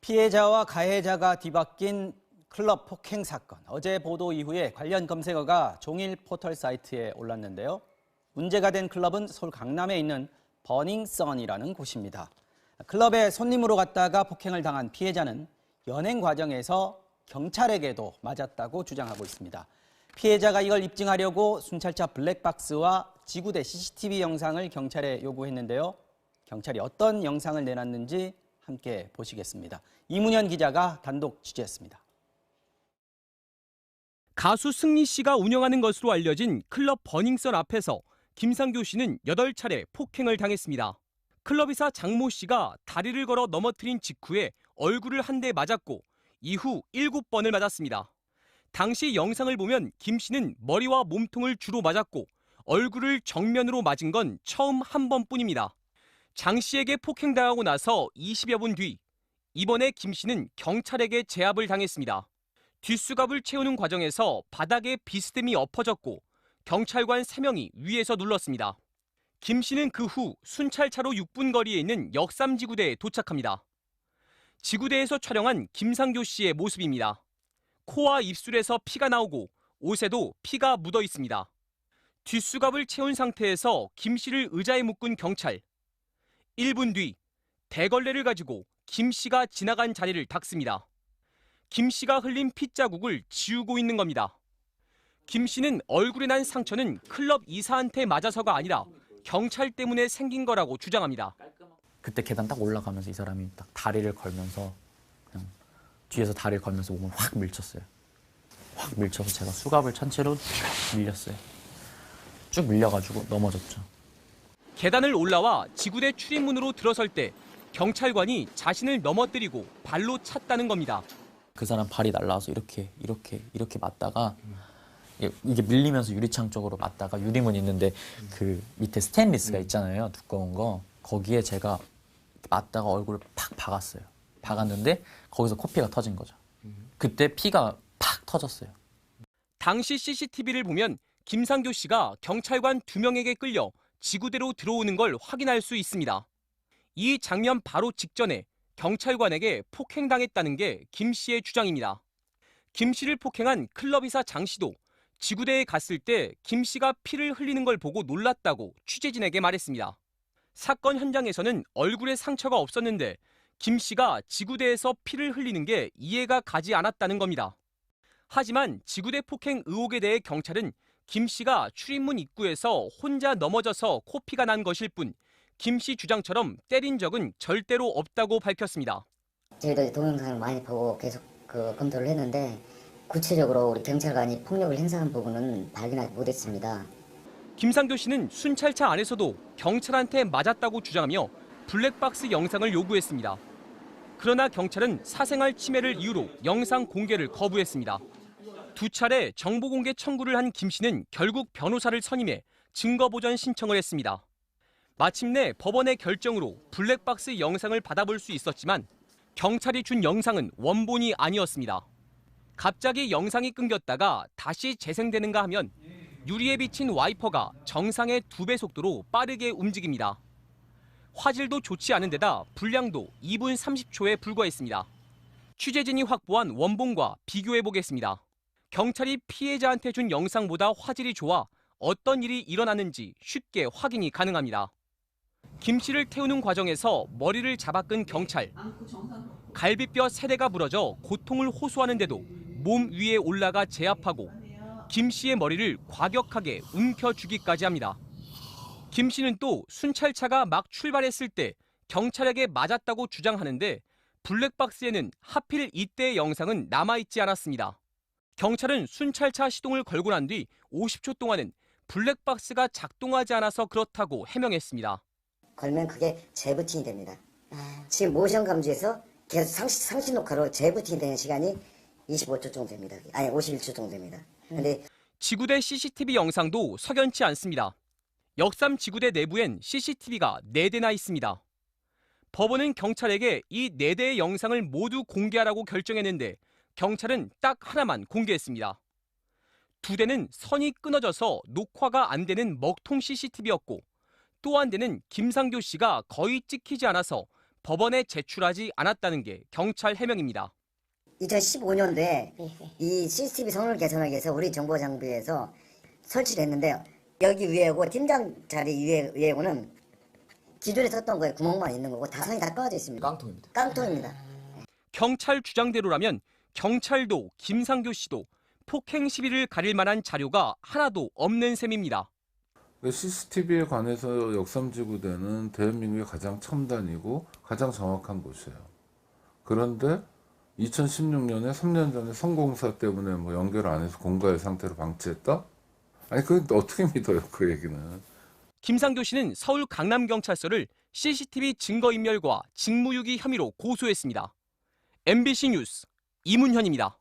피해자와 가해자가 뒤바뀐 클럽 폭행 사건. 어제 보도 이후에 관련 검색어가 종일 포털 사이트에 올랐는데요. 문제가 된 클럽은 서울 강남에 있는 버닝썬이라는 곳입니다. 클럽에 손님으로 갔다가 폭행을 당한 피해자는 연행 과정에서 경찰에게도 맞았다고 주장하고 있습니다. 피해자가 이걸 입증하려고 순찰차 블랙박스와 지구대 CCTV 영상을 경찰에 요구했는데요. 경찰이 어떤 영상을 내놨는지 함께 보시겠습니다. 이문현 기자가 단독 취재했습니다. 가수 승리 씨가 운영하는 것으로 알려진 클럽 버닝썬 앞에서 김상교 씨는 8차례 폭행을 당했습니다. 클럽이사 장모 씨가 다리를 걸어 넘어뜨린 직후에 얼굴을 한 대 맞았고 이후 7번을 맞았습니다. 당시 영상을 보면 김 씨는 머리와 몸통을 주로 맞았고 얼굴을 정면으로 맞은 건 처음 한 번뿐입니다. 장 씨에게 폭행당하고 나서 20여 분 뒤 이번에 김 씨는 경찰에게 제압을 당했습니다. 뒷수갑을 채우는 과정에서 바닥에 비스듬히 엎어졌고 경찰관 3명이 위에서 눌렀습니다. 김 씨는 그 후 순찰차로 6분 거리에 있는 역삼지구대에 도착합니다. 지구대에서 촬영한 김상교 씨의 모습입니다. 코와 입술에서 피가 나오고 옷에도 피가 묻어 있습니다. 뒷수갑을 채운 상태에서 김 씨를 의자에 묶은 경찰. 1분 뒤 대걸레를 가지고 김 씨가 지나간 자리를 닦습니다. 김 씨가 흘린 핏자국을 지우고 있는 겁니다. 김 씨는 얼굴에 난 상처는 클럽 이사한테 맞아서가 아니라 경찰 때문에 생긴 거라고 주장합니다. 그때 계단 딱 올라가면서 이 사람이 딱 다리를 걸면서 그냥 뒤에서 다리를 걸면서 몸을 확 밀쳤어요. 확 밀쳐서 제가 수갑을 찬 채로 쭉 밀렸어요. 쭉 밀려가지고 넘어졌죠. 계단을 올라와 지구대 출입문으로 들어설 때 경찰관이 자신을 넘어뜨리고 발로 찼다는 겁니다. 그 사람 발이 날라와서 이렇게 맞다가 이게 밀리면서 유리창 쪽으로 맞다가 유리문 있는데 그 밑에 스테인리스가 있잖아요. 두꺼운 거. 거기에 제가 맞다가 얼굴을 팍 박았어요. 박았는데 거기서 코피가 터진 거죠. 그때 피가 팍 터졌어요. 당시 CCTV를 보면 김상교 씨가 경찰관 2명에게 끌려 지구대로 들어오는 걸 확인할 수 있습니다. 이 장면 바로 직전에 경찰관에게 폭행당했다는 게 김 씨의 주장입니다. 김 씨를 폭행한 클럽이사 장 씨도 지구대에 갔을 때 김 씨가 피를 흘리는 걸 보고 놀랐다고 취재진에게 말했습니다. 사건 현장에서는 얼굴에 상처가 없었는데 김 씨가 지구대에서 피를 흘리는 게 이해가 가지 않았다는 겁니다. 하지만 지구대 폭행 의혹에 대해 경찰은 김 씨가 출입문 입구에서 혼자 넘어져서 코피가 난 것일 뿐 김 씨 주장처럼 때린 적은 절대로 없다고 밝혔습니다. 저희도 동영상을 많이 보고 계속 검토를 했는데 구체적으로 우리 경찰관이 폭력을 행사한 부분은 발견하지 못했습니다. 김상교 씨는 순찰차 안에서도 경찰한테 맞았다고 주장하며 블랙박스 영상을 요구했습니다. 그러나 경찰은 사생활 침해를 이유로 영상 공개를 거부했습니다. 2차례 정보 공개 청구를 한 김 씨는 결국 변호사를 선임해 증거 보전 신청을 했습니다. 마침내 법원의 결정으로 블랙박스 영상을 받아볼 수 있었지만 경찰이 준 영상은 원본이 아니었습니다. 갑자기 영상이 끊겼다가 다시 재생되는가 하면 유리에 비친 와이퍼가 정상의 2배 속도로 빠르게 움직입니다. 화질도 좋지 않은 데다 분량도 2분 30초에 불과했습니다. 취재진이 확보한 원본과 비교해 보겠습니다. 경찰이 피해자한테 준 영상보다 화질이 좋아 어떤 일이 일어났는지 쉽게 확인이 가능합니다. 김 씨를 태우는 과정에서 머리를 잡아끈 경찰. 갈비뼈 3대가 부러져 고통을 호소하는데도 몸 위에 올라가 제압하고 김 씨의 머리를 과격하게 움켜쥐기까지 합니다. 김 씨는 또 순찰차가 막 출발했을 때 경찰에게 맞았다고 주장하는데 블랙박스에는 하필 이때의 영상은 남아있지 않았습니다. 경찰은 순찰차 시동을 걸고 난 뒤 50초 동안은 블랙박스가 작동하지 않아서 그렇다고 해명했습니다. 걸면 그게 재부팅이 됩니다. 지금 모션 감지에서 계속 상시 녹화로 재부팅이 되는 시간이 25초 정도 됩니다. 아니 51초 정도 됩니다. 근데 지구대 CCTV 영상도 석연치 않습니다. 역삼 지구대 내부엔 CCTV가 4대나 있습니다. 법원은 경찰에게 이 4대의 영상을 모두 공개하라고 결정했는데 경찰은 딱 하나만 공개했습니다. 2대는 선이 끊어져서 녹화가 안 되는 먹통 CCTV였고 또 한 대는 김상교 씨가 거의 찍히지 않아서 법원에 제출하지 않았다는 게 경찰 해명입니다. 2015년도에 이 CCTV 성능을 개선하기 위해서 우리 정보장비에서 설치를 했는데요. 여기 위에고 팀장 자리 위에고는 기존에 썼던 거에 구멍만 있는 거고 다선이 다 꺼져 있습니다. 깡통입니다. 깡통입니다. 경찰 주장대로라면 경찰도 김상교 씨도 폭행 시비를 가릴 만한 자료가 하나도 없는 셈입니다. CCTV에 관해서 역삼지구대는 대한민국의 가장 첨단이고 가장 정확한 곳이에요. 그런데 2016년에 3년 전에 성공사 때문에 뭐 연결 안 해서 공가의 상태로 방치했다? 아니 그건 어떻게 믿어요, 그 얘기는. 김상교 씨는 서울 강남경찰서를 CCTV 증거인멸과 직무유기 혐의로 고소했습니다. MBC 뉴스 이문현입니다.